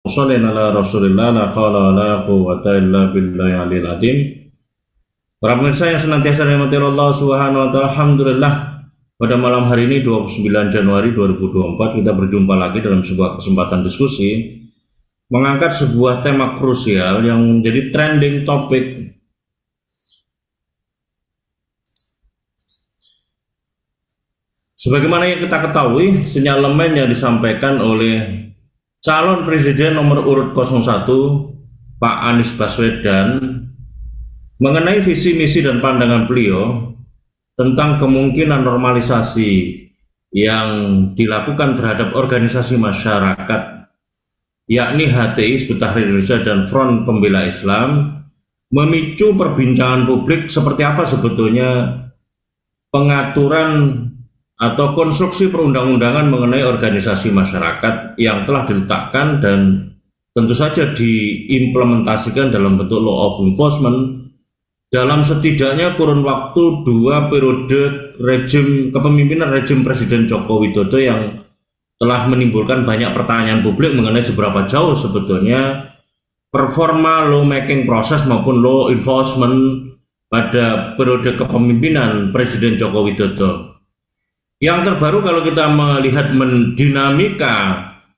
Sholli ala Rasulillah la haula wala quwwata illa billahi aliyil azim. Para pemirsa yang senantiasa dirahmati Allah Subhanahu wa taala, alhamdulillah pada malam hari ini 29 Januari 2024 kita berjumpa lagi dalam sebuah kesempatan diskusi mengangkat sebuah tema krusial yang menjadi trending topik. Sebagaimana yang kita ketahui, sinyalemen yang disampaikan oleh calon presiden nomor urut 01 Pak Anies Baswedan mengenai visi misi dan pandangan beliau tentang kemungkinan normalisasi yang dilakukan terhadap organisasi masyarakat yakni HTI Hizbut Tahrir Indonesia dan Front Pembela Islam memicu perbincangan publik seperti apa sebetulnya pengaturan atau konstruksi perundang-undangan mengenai organisasi masyarakat yang telah diletakkan dan tentu saja diimplementasikan dalam bentuk law of enforcement dalam setidaknya kurun waktu 2 periode kepemimpinan rejim Presiden Joko Widodo yang telah menimbulkan banyak pertanyaan publik mengenai seberapa jauh sebetulnya performa lawmaking proses maupun law enforcement pada periode kepemimpinan Presiden Joko Widodo. Yang terbaru kalau kita melihat dinamika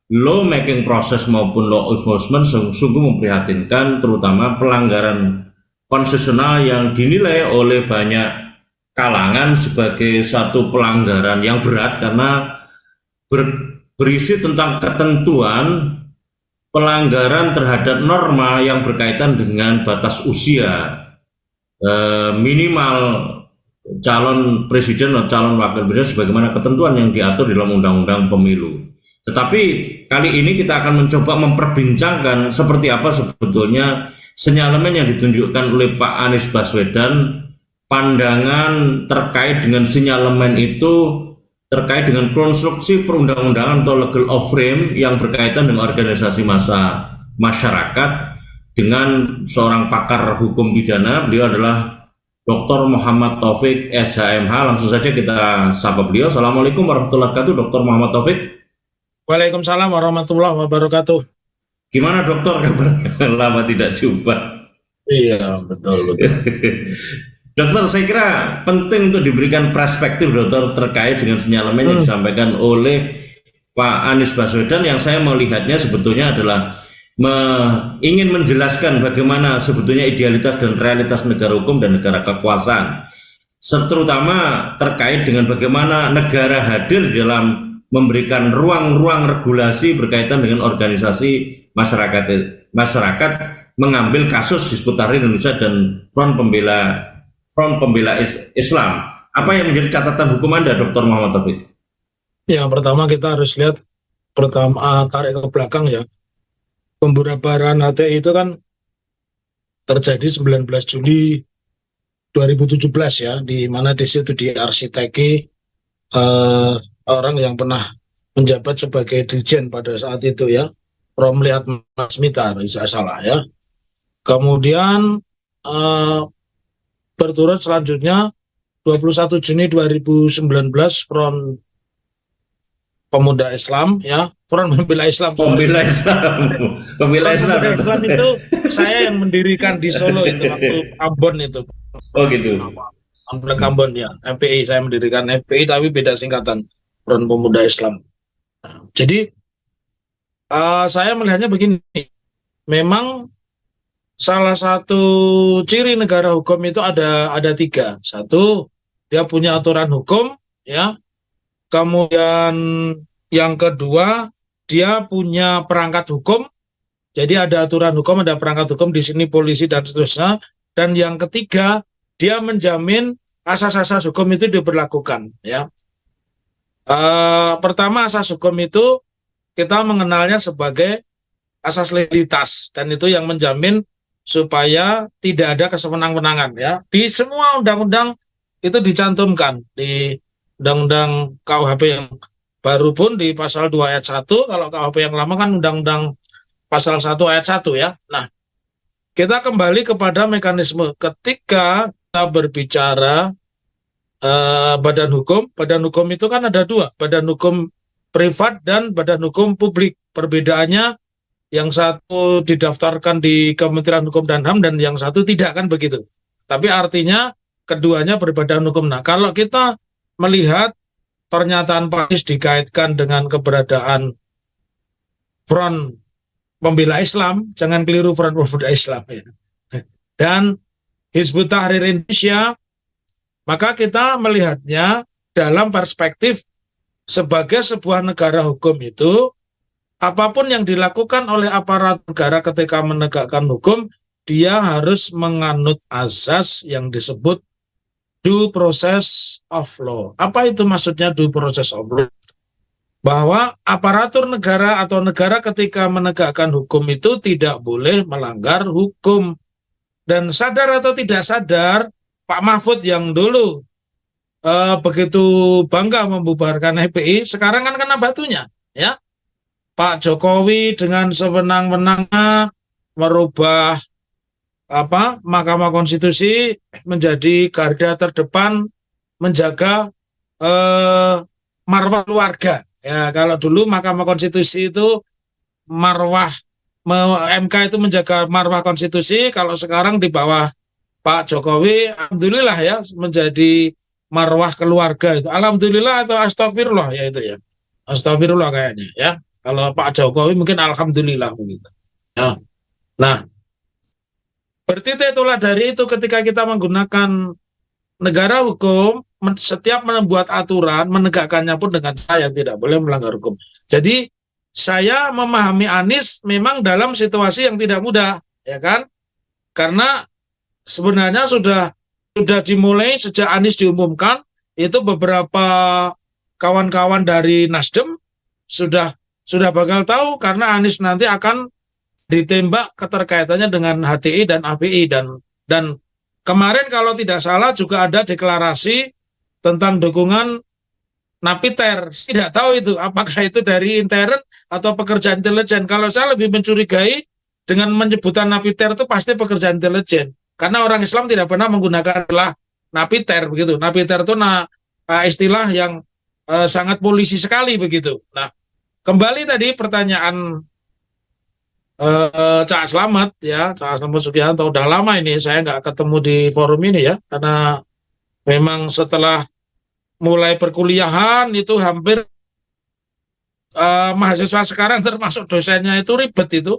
lawmaking proses maupun law enforcement sungguh memprihatinkan, terutama pelanggaran konstitusional yang dinilai oleh banyak kalangan sebagai satu pelanggaran yang berat karena berisi tentang ketentuan pelanggaran terhadap norma yang berkaitan dengan batas usia minimal calon presiden atau calon wakil presiden sebagaimana ketentuan yang diatur di dalam undang-undang pemilu. Tetapi kali ini kita akan mencoba memperbincangkan seperti apa sebetulnya sinyalemen yang ditunjukkan oleh Pak Anies Baswedan, pandangan terkait dengan sinyalemen itu terkait dengan konstruksi perundang-undangan atau legal of frame yang berkaitan dengan organisasi masyarakat dengan seorang pakar hukum pidana. Beliau adalah Dr. Muhammad Taufik SHMH. Langsung saja kita sapa beliau. Assalamualaikum warahmatullahi wabarakatuh, Dr. Muhammad Taufik. Waalaikumsalam warahmatullahi wabarakatuh. Gimana dokter kabarnya? Lama tidak jumpa. Iya, betul. Dokter, saya kira penting untuk diberikan perspektif dokter terkait dengan sinyalemen yang disampaikan oleh Pak Anies Baswedan yang saya melihatnya sebetulnya adalah ingin menjelaskan bagaimana sebetulnya idealitas dan realitas negara hukum dan negara kekuasaan, terutama terkait dengan bagaimana negara hadir dalam memberikan ruang-ruang regulasi berkaitan dengan organisasi masyarakat mengambil kasus Hizbut Tahrir Indonesia dan Front Pembela Islam. Apa yang menjadi catatan hukum Anda, Dr. Muhammad Taufik? Yang pertama kita harus lihat tarik ke belakang ya. Pembubaran HTI itu kan terjadi 19 Juli 2017 ya, di mana di situ diarsiteki orang yang pernah menjabat sebagai dirjen pada saat itu ya, Romli Atmasmita, kalau tidak salah ya. Kemudian berturut selanjutnya 21 Juni 2019 Front Pemuda Islam ya, Front Pembela Islam. Pembela Islam itu saya yang mendirikan di Solo itu waktu Ambon itu. Oh gitu. Ambon ya, FPI, saya mendirikan FPI tapi beda singkatan, Front Pemuda Islam. Nah, jadi saya melihatnya begini, memang salah satu ciri negara hukum itu ada 3. Satu, dia punya aturan hukum ya. Kemudian yang kedua, dia punya perangkat hukum. Jadi ada aturan hukum, ada perangkat hukum, di sini polisi dan seterusnya. Dan yang ketiga, dia menjamin asas-asas hukum itu diberlakukan ya. Pertama, asas hukum itu kita mengenalnya sebagai asas legalitas, dan itu yang menjamin supaya tidak ada kesewenang-wenangan ya. Di semua undang-undang itu dicantumkan, di Undang-Undang KUHP yang baru pun di pasal 2 ayat 1, kalau KUHP yang lama kan Undang-Undang pasal 1 ayat 1 ya. Nah, kita kembali kepada mekanisme ketika kita berbicara badan hukum itu kan ada 2, badan hukum privat dan badan hukum publik. Perbedaannya yang satu didaftarkan di Kementerian Hukum dan HAM dan yang satu tidak, kan begitu. Tapi artinya keduanya berbadan hukum. Nah, kalau kita melihat pernyataan Pak Anies dikaitkan dengan keberadaan Front Pembela Islam, jangan keliru Front Pembela Islam ya. Dan Hizbut Tahrir Indonesia, maka kita melihatnya dalam perspektif sebagai sebuah negara hukum itu, apapun yang dilakukan oleh aparat negara ketika menegakkan hukum, dia harus menganut azas yang disebut due process of law. Apa itu maksudnya due process of law? Bahwa aparatur negara atau negara ketika menegakkan hukum itu tidak boleh melanggar hukum. Dan sadar atau tidak sadar, Pak Mahfud yang dulu begitu bangga membubarkan FPI, sekarang kan kena batunya, ya. Pak Jokowi dengan sewenang-wenangnya merubah Mahkamah Konstitusi menjadi garda terdepan menjaga marwah keluarga. Ya, kalau dulu Mahkamah Konstitusi itu marwah MK itu menjaga marwah konstitusi, kalau sekarang di bawah Pak Jokowi, alhamdulillah ya, menjadi marwah keluarga itu. Alhamdulillah atau astagfirullah ya itu ya. Astagfirullah kayaknya ya. Kalau Pak Jokowi mungkin alhamdulillah begitu. Ya. Nah, bertitik itulah dari itu ketika kita menggunakan negara hukum, setiap membuat aturan, menegakkannya pun dengan cara yang tidak boleh melanggar hukum. Jadi saya memahami Anies memang dalam situasi yang tidak mudah, ya kan? Karena sebenarnya sudah dimulai sejak Anies diumumkan, itu beberapa kawan-kawan dari Nasdem sudah bakal tahu karena Anies nanti akan ditembak keterkaitannya dengan HTI dan API dan kemarin kalau tidak salah juga ada deklarasi tentang dukungan Napiter. Tidak tahu itu apakah itu dari intern atau pekerjaan intelijen. Kalau saya lebih mencurigai dengan penyebutan Napiter itu pasti pekerjaan intelijen. Karena orang Islam tidak pernah menggunakan istilah Napiter begitu. Napiter itu istilah yang sangat polisi sekali begitu. Nah, kembali tadi pertanyaan Cak Slamet ya, Cak Slamet Sugianto, udah lama ini saya nggak ketemu di forum ini ya, karena memang setelah mulai perkuliahan itu hampir mahasiswa sekarang termasuk dosennya itu ribet itu,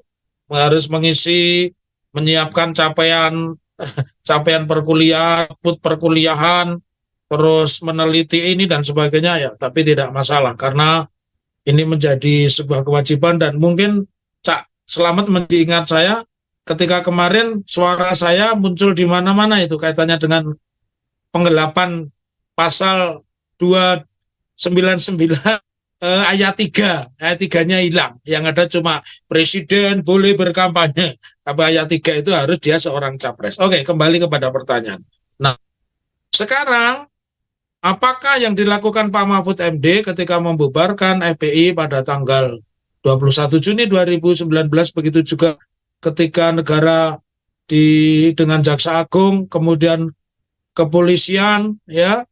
harus menyiapkan capaian perkuliahan, terus meneliti ini dan sebagainya ya, tapi tidak masalah karena ini menjadi sebuah kewajiban. Dan mungkin Cak Slamet mengingat saya ketika kemarin suara saya muncul di mana-mana itu kaitannya dengan penggelapan pasal 299 ayat 3. Ayat 3-nya hilang. Yang ada cuma presiden boleh berkampanye. Tapi ayat 3 itu harus dia seorang capres. Oke, kembali kepada pertanyaan. Nah, sekarang apakah yang dilakukan Pak Mahfud MD ketika membubarkan FPI pada tanggal 21 Juni 2019, begitu juga ketika negara dengan Jaksa Agung, kemudian kepolisian, ya,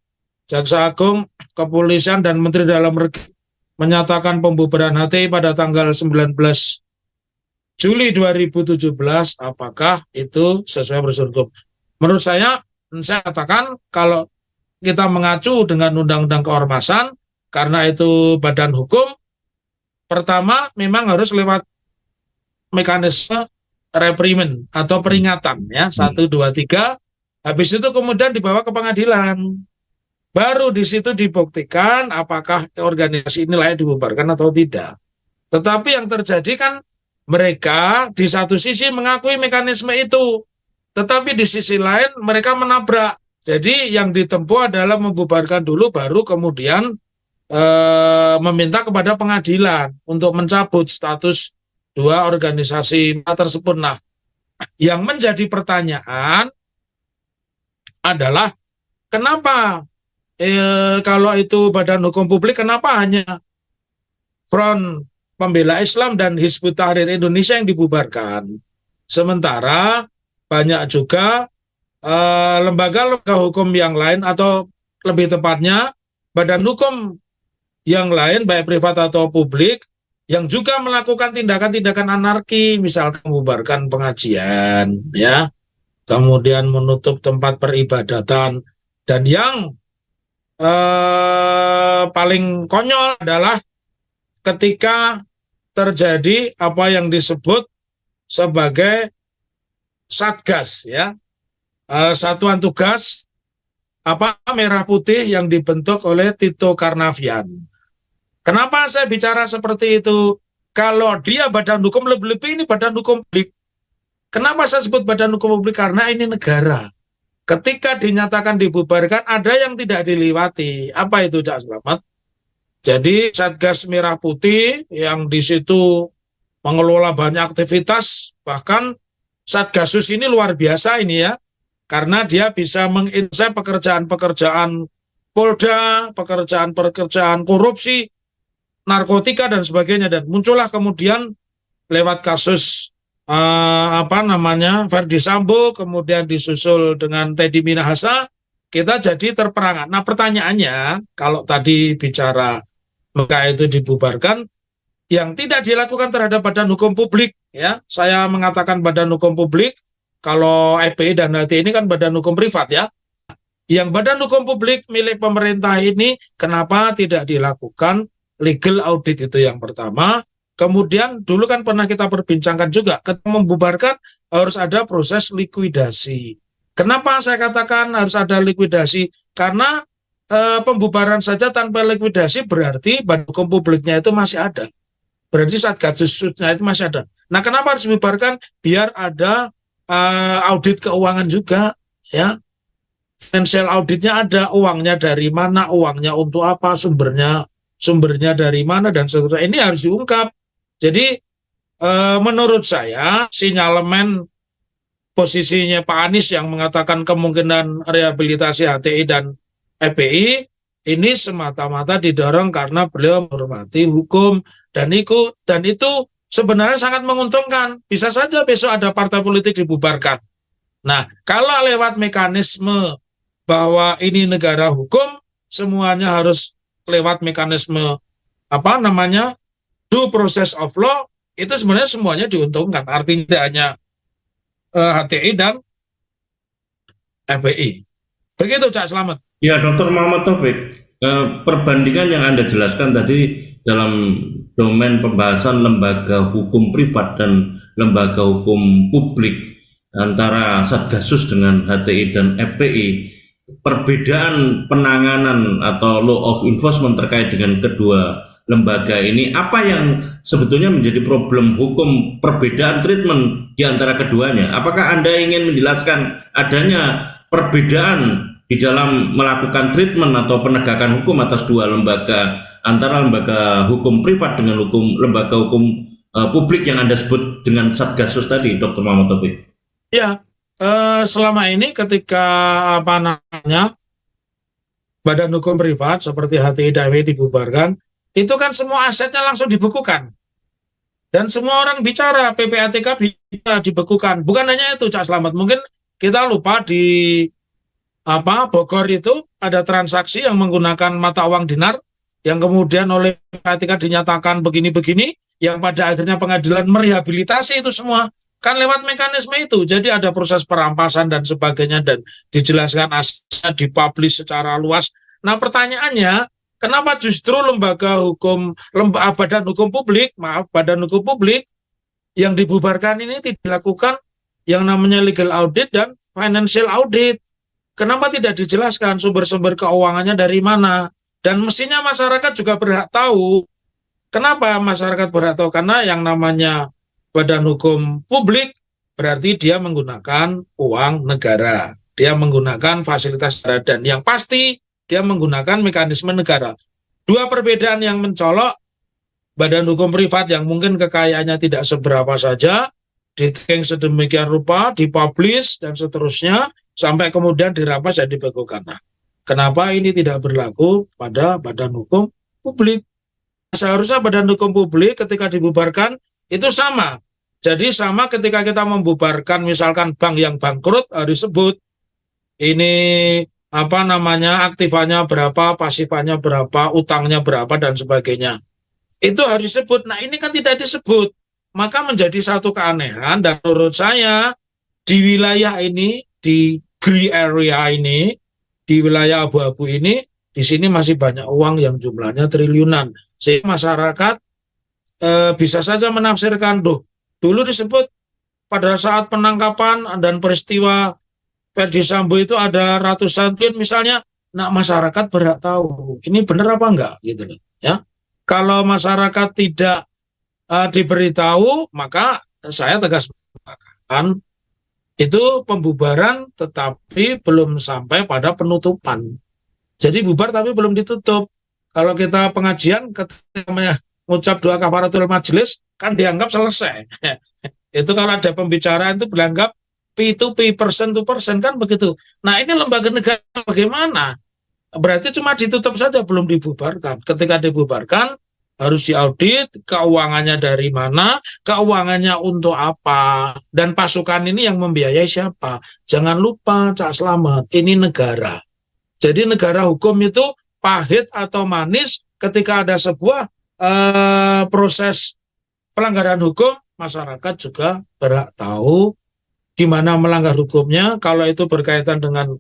Jaksa Agung, kepolisian, dan Menteri Dalam Negeri menyatakan pembubaran HTI pada tanggal 19 Juli 2017, apakah itu sesuai prosedur hukum? Menurut saya katakan kalau kita mengacu dengan Undang-Undang Keormasan, karena itu badan hukum, pertama memang harus lewat mekanisme reprimand atau peringatan ya, 1, 2, 3. Habis itu kemudian dibawa ke pengadilan. Baru di situ dibuktikan apakah organisasi ini layak dibubarkan atau tidak. Tetapi yang terjadi kan mereka di satu sisi mengakui mekanisme itu, tetapi di sisi lain mereka menabrak. Jadi yang ditempuh adalah membubarkan dulu, baru kemudian meminta kepada pengadilan untuk mencabut status dua organisasi tersebut. Nah, yang menjadi pertanyaan adalah kenapa kalau itu badan hukum publik, kenapa hanya Front Pembela Islam dan Hizbut Tahrir Indonesia yang dibubarkan, sementara banyak juga lembaga-lembaga hukum yang lain, atau lebih tepatnya badan hukum yang lain baik privat atau publik yang juga melakukan tindakan-tindakan anarki, misalkan membubarkan pengajian, ya, kemudian menutup tempat peribadatan, dan yang paling konyol adalah ketika terjadi apa yang disebut sebagai Satgas, ya, satuan tugas merah putih yang dibentuk oleh Tito Karnavian. Kenapa saya bicara seperti itu? Kalau dia badan hukum, lebih-lebih ini badan hukum publik. Kenapa saya sebut badan hukum publik? Karena ini negara. Ketika dinyatakan dibubarkan, ada yang tidak diliwati. Apa itu, Cak Slamet? Jadi Satgas Merah Putih yang di situ mengelola banyak aktivitas, bahkan Satgasus ini luar biasa ini ya, karena dia bisa menginsep pekerjaan-pekerjaan Polda, pekerjaan-pekerjaan korupsi, narkotika dan sebagainya, dan muncullah kemudian lewat kasus Verdi Sambo, kemudian disusul dengan Teddy Minahasa, kita jadi terperangkap. Nah pertanyaannya, kalau tadi bicara maka itu dibubarkan, yang tidak dilakukan terhadap badan hukum publik, ya, saya mengatakan badan hukum publik, kalau FPI dan HTI ini kan badan hukum privat, ya. Yang badan hukum publik milik pemerintah ini, kenapa tidak dilakukan legal audit, itu yang pertama. Kemudian dulu kan pernah kita perbincangkan juga, ketika membubarkan harus ada proses likuidasi. Kenapa saya katakan harus ada likuidasi? Karena pembubaran saja tanpa likuidasi berarti badan hukum publiknya itu masih ada. Berarti Satgasusnya itu masih ada. Nah, kenapa harus dibubarkan? Biar ada audit keuangan juga, ya. Financial auditnya ada, uangnya dari mana, uangnya untuk apa, sumbernya dari mana, dan seterusnya. Ini harus diungkap. Jadi menurut saya sinyalemen posisinya Pak Anies yang mengatakan kemungkinan rehabilitasi HTI dan FPI ini semata-mata didorong karena beliau menghormati hukum, dan itu sebenarnya sangat menguntungkan. Bisa saja besok ada partai politik dibubarkan. Nah, kalau lewat mekanisme bahwa ini negara hukum, semuanya harus lewat mekanisme due process of law, itu sebenarnya semuanya diuntungkan. Artinya tidak hanya HTI dan FPI. Begitu, Cak Slamet. Ya, Dr. Muhammad Taufik, perbandingan yang Anda jelaskan tadi dalam domain pembahasan lembaga hukum privat dan lembaga hukum publik antara Satgasus dengan HTI dan FPI, perbedaan penanganan atau law of enforcement terkait dengan kedua lembaga ini, apa yang sebetulnya menjadi problem hukum perbedaan treatment di antara keduanya? Apakah Anda ingin menjelaskan adanya perbedaan di dalam melakukan treatment atau penegakan hukum atas dua lembaga, antara lembaga hukum privat dengan lembaga hukum publik yang Anda sebut dengan Satgasus tadi, Dr. Muhammad Taufik? Ya, selama ini ketika badan hukum privat seperti HTI dan FPI dibubarkan, itu kan semua asetnya langsung dibukukan. Dan semua orang bicara PPATK bisa dibekukan. Bukan hanya itu, Cak Slamet. Mungkin kita lupa di Bogor itu ada transaksi yang menggunakan mata uang dinar yang kemudian oleh PPATK dinyatakan begini-begini, yang pada akhirnya pengadilan merehabilitasi itu semua. Kan lewat mekanisme itu. Jadi ada proses perampasan dan sebagainya, dan dijelaskan asetnya, dipublish secara luas. Nah, pertanyaannya, kenapa justru badan hukum publik yang dibubarkan ini tidak dilakukan yang namanya legal audit dan financial audit? Kenapa tidak dijelaskan sumber-sumber keuangannya dari mana? Dan mestinya masyarakat juga berhak tahu. Kenapa masyarakat berhak tahu? Karena yang namanya badan hukum publik berarti dia menggunakan uang negara. Dia menggunakan fasilitas negara, dan yang pasti dia menggunakan mekanisme negara. Dua perbedaan yang mencolok, badan hukum privat yang mungkin kekayaannya tidak seberapa saja, diking sedemikian rupa, dipublish, dan seterusnya, sampai kemudian dirampas dan dibekukan. Nah, kenapa ini tidak berlaku pada badan hukum publik? Seharusnya badan hukum publik ketika dibubarkan itu sama. Jadi sama ketika kita membubarkan misalkan bank yang bangkrut, harus disebut ini aktifannya berapa, pasifannya berapa, utangnya berapa, dan sebagainya. Itu harus disebut. Nah, ini kan tidak disebut. Maka menjadi satu keanehan, dan menurut saya di wilayah ini, di gray area ini, di wilayah abu-abu ini, di sini masih banyak uang yang jumlahnya triliunan. Sehingga masyarakat bisa saja menafsirkan, dulu disebut pada saat penangkapan dan peristiwa Ferdi Sambo itu ada ratusan triliun misalnya. Nah, masyarakat berhak tahu ini benar apa enggak gitu loh, ya. Kalau masyarakat tidak diberitahu, maka saya tegas mengatakan itu pembubaran tetapi belum sampai pada penutupan. Jadi bubar tapi belum ditutup. Kalau kita pengajian ketika mengucap doa kafaratul majelis kan dianggap selesai. Itu kalau ada pembicaraan itu dianggap P2P, person to person, kan begitu. Nah, ini lembaga negara bagaimana? Berarti cuma ditutup saja, belum dibubarkan. Ketika dibubarkan harus diaudit keuangannya dari mana, keuangannya untuk apa, dan pasukan ini yang membiayai siapa. Jangan lupa, Cak Slamet, ini negara. Jadi negara hukum itu pahit atau manis ketika ada sebuah proses pelanggaran hukum, masyarakat juga berhak tahu gimana melanggar hukumnya. Kalau itu berkaitan dengan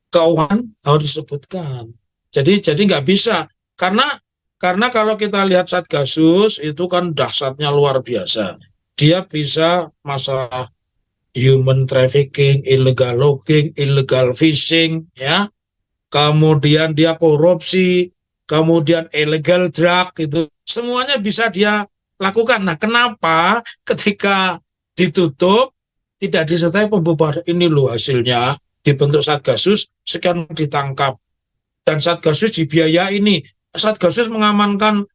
keuangan harus disebutkan. Jadi nggak bisa, karena kalau kita lihat Satgasus itu kan dahsyatnya luar biasa. Dia bisa masalah human trafficking, illegal logging, illegal fishing, ya. Kemudian dia korupsi, kemudian illegal drug, itu semuanya bisa dia lakukan. Nah, kenapa ketika ditutup tidak disertai pembubaran? Ini loh hasilnya, dibentuk Satgasus, sekian ditangkap, dan Satgasus dibiayai ini. Satgasus mengamankan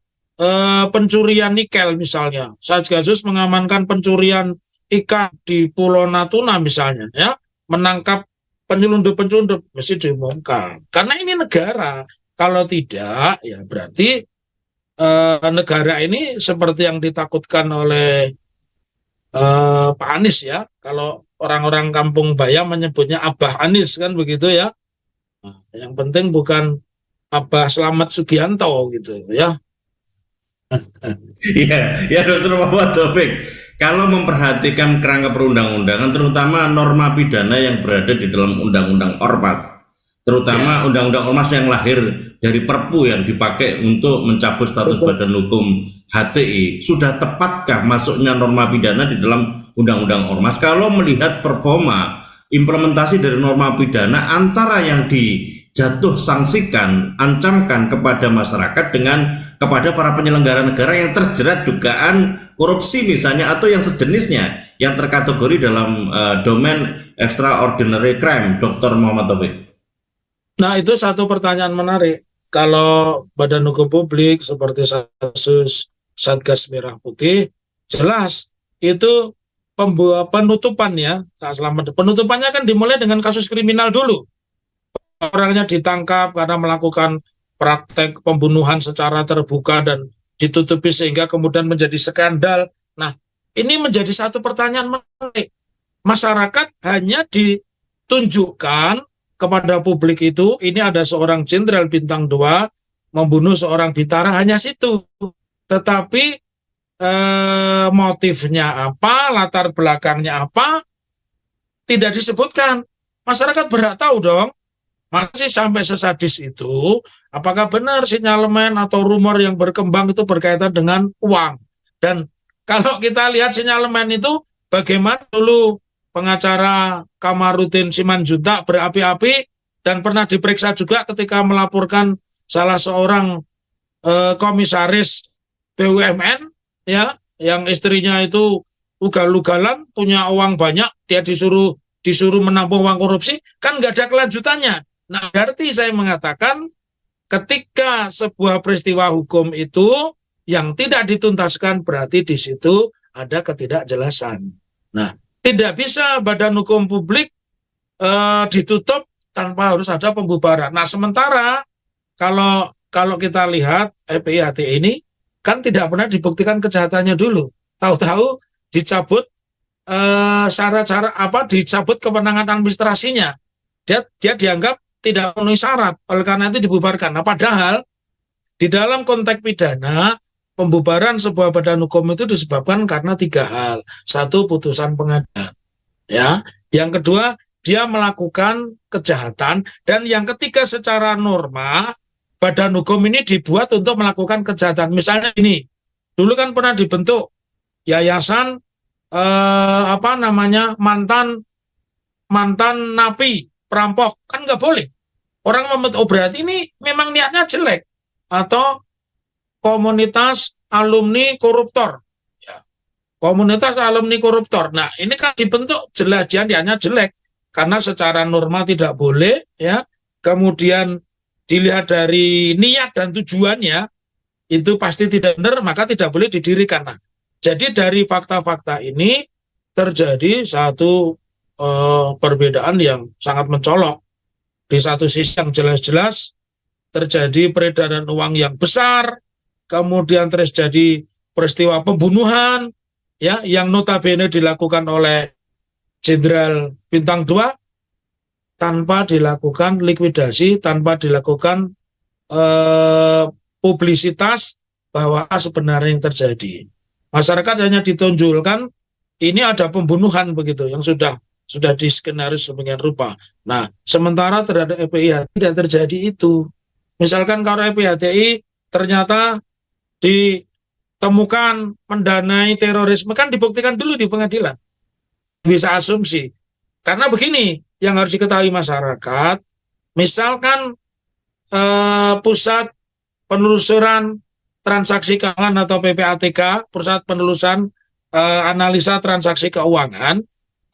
pencurian nikel misalnya, Satgasus mengamankan pencurian ikan di Pulau Natuna misalnya, ya, menangkap penyelundup mesti diumumkan karena ini negara. Kalau tidak, ya berarti negara ini seperti yang ditakutkan oleh Pak Anies, ya. Kalau orang-orang kampung Bayam menyebutnya Abah Anies, kan begitu, ya. Nah, yang penting bukan Abah Slamet Sugianto gitu, ya. Iya, ya Dokter Muhammad Taufik. Kalau memperhatikan kerangka perundang-undangan, terutama norma pidana yang berada di dalam Undang-Undang Ormas, terutama Undang-Undang Ormas yang lahir dari Perpu yang dipakai untuk mencabut status badan hukum HTI, sudah tepatkah masuknya norma pidana di dalam Undang-Undang Ormas? Kalau melihat performa implementasi dari norma pidana antara yang dijatuh sanksikan, ancamkan kepada masyarakat dengan kepada para penyelenggara negara yang terjerat dugaan korupsi misalnya, atau yang sejenisnya yang terkategori dalam domain extraordinary crime, Dr. Muhammad Taufik. Nah, itu satu pertanyaan menarik. Kalau badan hukum publik seperti Satgasus, Satgas Merah Putih, jelas itu penutupan, ya, penutupannya kan dimulai dengan kasus kriminal dulu. Orangnya ditangkap karena melakukan praktek pembunuhan secara terbuka dan ditutupi sehingga kemudian menjadi skandal. Nah, ini menjadi satu pertanyaan menarik. Masyarakat hanya ditunjukkan kepada publik itu, ini ada seorang jenderal bintang 2 membunuh seorang bintara, hanya situ. Tetapi motifnya apa, latar belakangnya apa, tidak disebutkan. Masyarakat berhak tahu dong. Masih sampai sesadis itu, apakah benar sinyalemen atau rumor yang berkembang itu berkaitan dengan uang? Dan kalau kita lihat sinyalemen itu, bagaimana dulu pengacara Kamarudin Simanjuntak berapi-api dan pernah diperiksa juga ketika melaporkan salah seorang komisaris BUMN, ya, yang istrinya itu ugal-ugalan, punya uang banyak, dia disuruh menampung uang korupsi, kan nggak ada kelanjutannya. Nah, berarti saya mengatakan ketika sebuah peristiwa hukum itu yang tidak dituntaskan, berarti di situ ada ketidakjelasan. Nah, tidak bisa badan hukum publik ditutup tanpa harus ada pembubaran. Nah, sementara kalau kita lihat FPI HTI ini kan tidak pernah dibuktikan kejahatannya dulu. Tahu-tahu dicabut syarat-syarat dicabut kewenangan administrasinya. Dia dianggap tidak memenuhi syarat, oleh karena itu dibubarkan. Nah, padahal di dalam konteks pidana pembubaran sebuah badan hukum itu disebabkan karena 3 hal. Satu, putusan pengadilan. Ya. Yang kedua, dia melakukan kejahatan. Dan yang ketiga, secara norma, badan hukum ini dibuat untuk melakukan kejahatan. Misalnya ini, dulu kan pernah dibentuk yayasan mantan napi perampok, kan nggak boleh. Orang membentuk, oh berarti ini memang niatnya jelek, atau komunitas alumni koruptor, ya. Komunitas alumni koruptor. Nah ini kan dibentuk jelas dia niatnya jelek, karena secara norma tidak boleh, ya. Kemudian dilihat dari niat dan tujuannya itu pasti tidak benar, maka tidak boleh didirikan. Nah, jadi dari fakta-fakta ini terjadi satu perbedaan yang sangat mencolok. Di satu sisi yang jelas-jelas terjadi peredaran uang yang besar, kemudian terjadi peristiwa pembunuhan, ya, yang notabene dilakukan oleh Jenderal Bintang 2 tanpa dilakukan likuidasi, tanpa dilakukan publisitas bahwa sebenarnya yang terjadi. Masyarakat hanya ditonjolkan ini ada pembunuhan begitu yang sudah diskenario sedemikian rupa. Nah, sementara terhadap EPI tidak terjadi itu. Misalkan kalau EPI ternyata ditemukan mendanai terorisme, kan dibuktikan dulu di pengadilan. Bisa asumsi. Karena begini yang harus diketahui masyarakat, misalkan pusat penelusuran transaksi keuangan atau PPATK, pusat penelusuran analisa transaksi keuangan,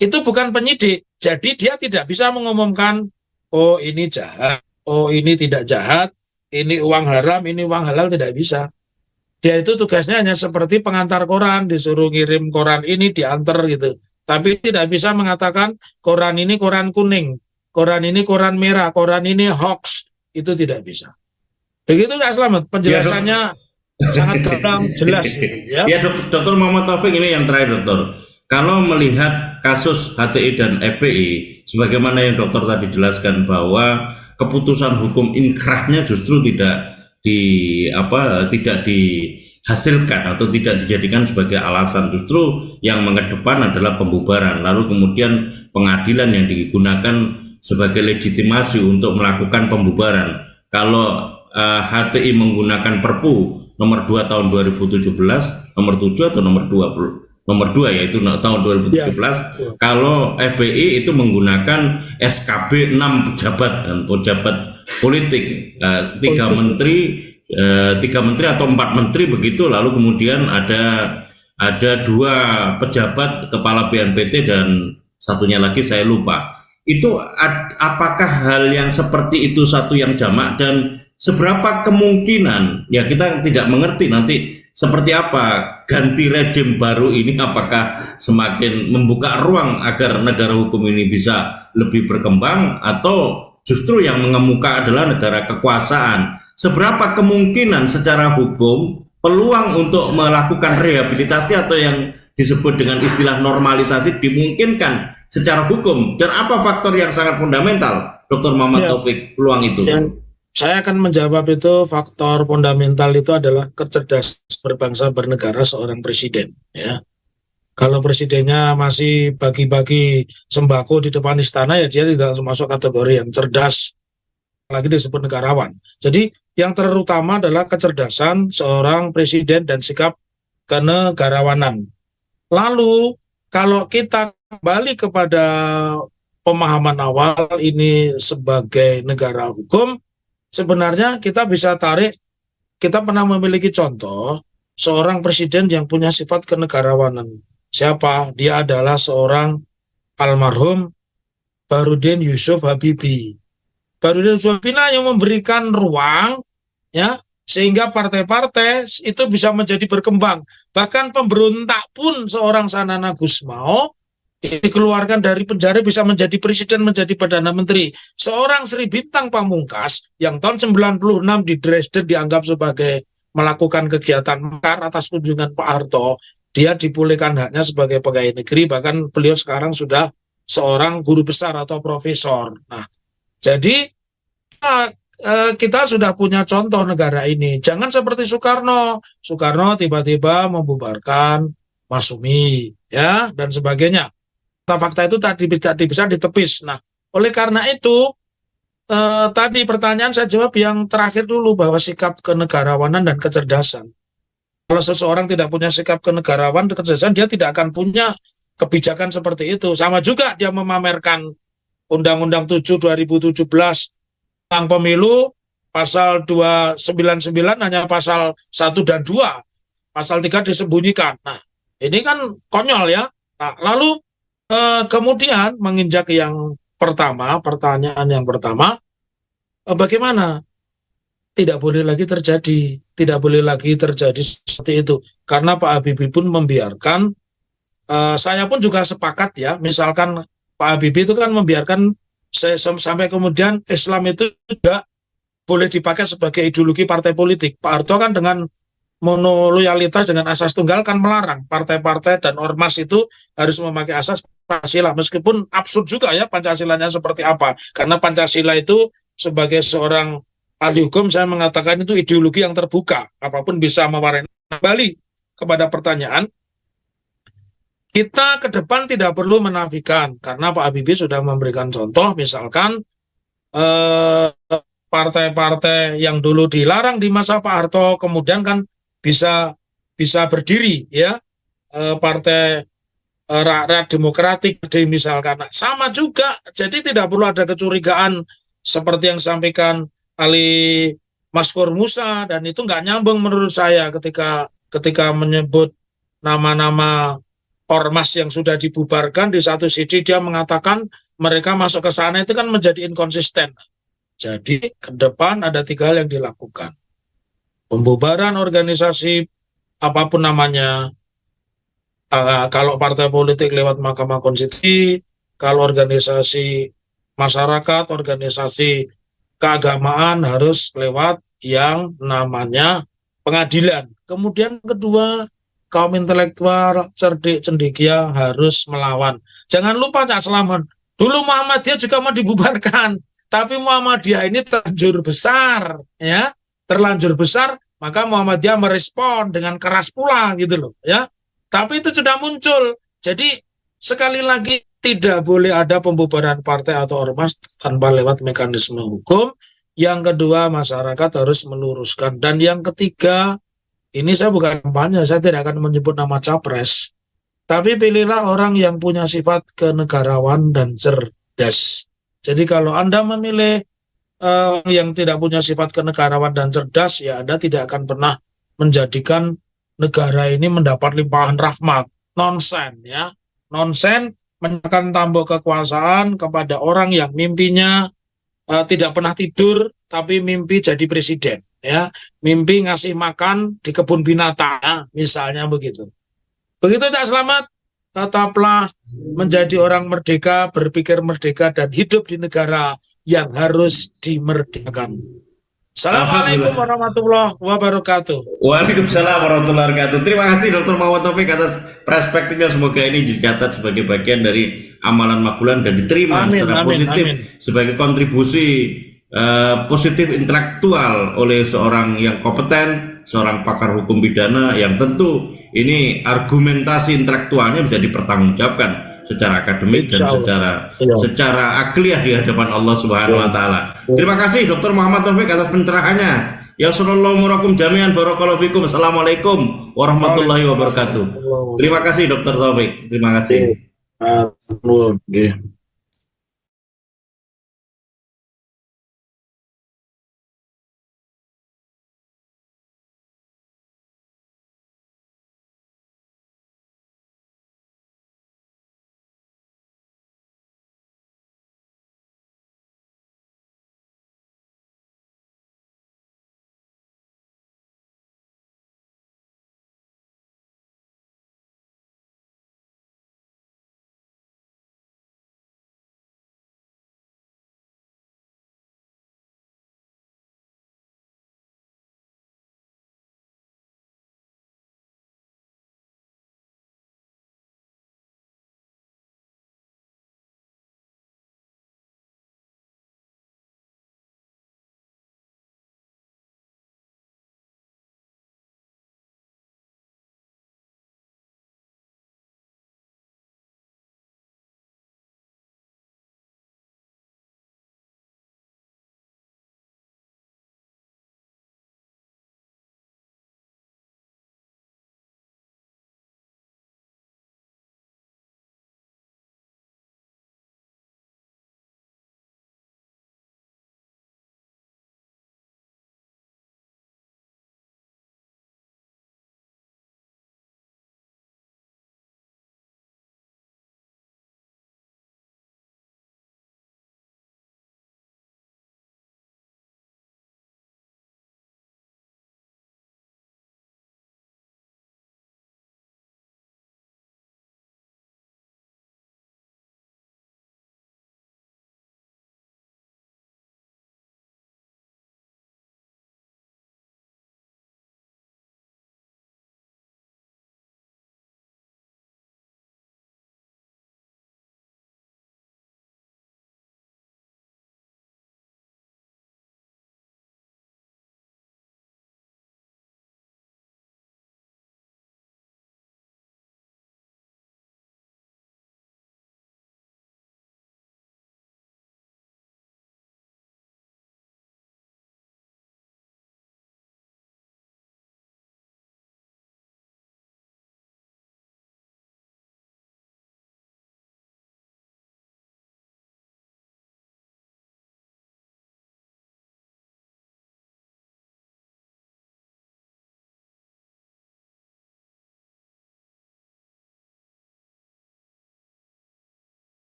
itu bukan penyidik. Jadi dia tidak bisa mengumumkan, oh ini jahat, oh ini tidak jahat, ini uang haram, ini uang halal, tidak bisa. Dia itu tugasnya hanya seperti pengantar koran, disuruh ngirim koran ini, diantar gitu. Tapi tidak bisa mengatakan koran ini koran kuning, koran ini koran merah, koran ini hoax. Itu tidak bisa. Begitu nggak Slamet? Penjelasannya sangat gampang, jelas. Ya, ya Dr. Muhammad Taufik, ini yang terakhir Dokter. Kalau melihat kasus HTI dan EPI, sebagaimana yang dokter tadi jelaskan bahwa keputusan hukum inkrahnya justru tidak dihasilkan atau tidak dijadikan sebagai alasan, justru yang mengedepan adalah pembubaran. Lalu kemudian pengadilan yang digunakan sebagai legitimasi untuk melakukan pembubaran. Kalau HTI menggunakan Perpu nomor 2 tahun 2017, nomor 7 atau nomor 20? Nomor 2 yaitu tahun 2017. Ya. Kalau FPI itu menggunakan SKB 6 pejabat politik, 3 menteri atau 4 menteri begitu. Lalu kemudian ada 2 pejabat kepala BNPT dan satunya lagi saya lupa. Itu apakah hal yang seperti itu satu yang jamak, dan seberapa kemungkinan, ya kita tidak mengerti nanti seperti apa ganti rejim baru ini, apakah semakin membuka ruang agar negara hukum ini bisa lebih berkembang, atau justru yang mengemuka adalah negara kekuasaan. Seberapa kemungkinan secara hukum peluang untuk melakukan rehabilitasi atau yang disebut dengan istilah normalisasi dimungkinkan secara hukum, dan apa faktor yang sangat fundamental, Dr. Muhammad Taufik, peluang itu? Saya akan menjawab itu. Faktor fundamental itu adalah kecerdasan berbangsa bernegara seorang presiden, ya. Kalau presidennya masih bagi-bagi sembako di depan istana, ya dia tidak masuk kategori yang cerdas, lagi disebut negarawan. Jadi yang terutama adalah kecerdasan seorang presiden dan sikap kenegarawanan. Lalu kalau kita kembali kepada pemahaman awal ini sebagai negara hukum, sebenarnya kita bisa tarik, kita pernah memiliki contoh seorang presiden yang punya sifat kenegarawanan. Siapa? Dia adalah seorang almarhum Baharudin Yusuf Habibie. Baharudin Yusuf Habibie yang memberikan ruang, ya, sehingga partai-partai itu bisa menjadi berkembang. Bahkan pemberontak pun seorang Sanana Gusmao dikeluarkan dari penjara bisa menjadi presiden, menjadi Perdana Menteri. Seorang Sri Bintang Pamungkas yang tahun 96 di Dresden dianggap sebagai melakukan kegiatan makar atas kunjungan Pak Harto, dia dipulihkan haknya sebagai pegawai negeri, bahkan beliau sekarang sudah seorang guru besar atau profesor. Nah, jadi kita sudah punya contoh negara ini. Jangan seperti Soekarno. Soekarno tiba-tiba membubarkan Masyumi, ya, dan sebagainya. Fakta itu tadi bisa ditepis. Nah, oleh karena itu, tadi pertanyaan saya jawab yang terakhir dulu, bahwa sikap kenegarawanan dan kecerdasan. Kalau seseorang tidak punya sikap kenegarawanan dan kecerdasan, dia tidak akan punya kebijakan seperti itu. Sama juga dia memamerkan Undang-Undang 7 2017 tentang pemilu, pasal 299 hanya pasal 1 dan 2, pasal 3 disembunyikan. Nah, ini kan konyol ya. Nah, lalu kemudian menginjak yang pertama, pertanyaan yang pertama, bagaimana? Tidak boleh lagi terjadi seperti itu. Karena Pak Habibie pun membiarkan, saya pun juga sepakat ya, misalkan Pak Habibie itu kan membiarkan sampai kemudian Islam itu juga boleh dipakai sebagai ideologi partai politik. Pak Harto kan dengan monoloyalitas dengan asas tunggal kan melarang partai-partai dan ormas itu harus memakai asas Pancasila. Meskipun absurd juga ya Pancasilanya seperti apa. Karena Pancasila itu sebagai seorang ahli hukum saya mengatakan itu ideologi yang terbuka. Apapun bisa mewarnai. Kembali kepada pertanyaan, kita ke depan tidak perlu menafikan, karena Pak Habibie sudah memberikan contoh, misalkan partai-partai yang dulu dilarang di masa Pak Harto, kemudian kan bisa berdiri, ya, Partai Rakyat Demokratik, misalkan. Sama juga, jadi tidak perlu ada kecurigaan seperti yang disampaikan Ali Maskur Musa, dan itu nggak nyambung menurut saya ketika menyebut nama-nama ormas yang sudah dibubarkan. Di satu sisi dia mengatakan mereka masuk ke sana, itu kan menjadi inkonsisten. Jadi ke depan ada 3 hal yang dilakukan. Pembubaran organisasi apapun namanya, kalau partai politik lewat Mahkamah Konstitusi, kalau organisasi masyarakat, organisasi keagamaan harus lewat yang namanya pengadilan. Kemudian kedua, kaum intelektual, cerdik, cendekia harus melawan. Jangan lupa Cak Selamat, dulu Muhammadiyah juga mau dibubarkan, tapi Muhammadiyah ini terlanjur besar, ya, terlanjur besar, maka Muhammadiyah merespon dengan keras pula, gitu loh, ya. Tapi itu sudah muncul. Jadi sekali lagi tidak boleh ada pembubaran partai atau ormas tanpa lewat mekanisme hukum. Yang kedua, masyarakat harus meluruskan. Dan yang ketiga, ini saya bukan kampanye, saya tidak akan menyebut nama capres. Tapi pilihlah orang yang punya sifat kenegarawan dan cerdas. Jadi kalau Anda memilih yang tidak punya sifat kenegarawan dan cerdas, ya Anda tidak akan pernah menjadikan negara ini mendapat limpahan rahmat. Nonsen, ya. Nonsen menekan tambah kekuasaan kepada orang yang mimpinya tidak pernah tidur, tapi mimpi jadi presiden. Ya, mimpi ngasih makan di kebun binatang, ya, misalnya begitu. Begitu Cak Selamat, tetaplah menjadi orang merdeka, berpikir merdeka, dan hidup di negara yang harus dimerdekakan. Assalamualaikum warahmatullahi wabarakatuh. Waalaikumsalam warahmatullahi wabarakatuh. Terima kasih Dr. Muhammad Taufik atas perspektifnya. Semoga ini dicatat sebagai bagian dari amalan mabulan dan diterima secara positif sebagai kontribusi positif intelektual oleh seorang yang kompeten, seorang pakar hukum pidana yang tentu ini argumentasi intelektualnya bisa dipertanggungjawabkan secara akademik dan secara akliyah di hadapan Allah Subhanahu wa taala. Terima kasih Dr. Muhammad Taufik atas pencerahannya. Ya sallallahu murakum jami'an barakallahu fikum. Assalamualaikum warahmatullahi wabarakatuh. Terima kasih Dr. Taufik. Terima kasih.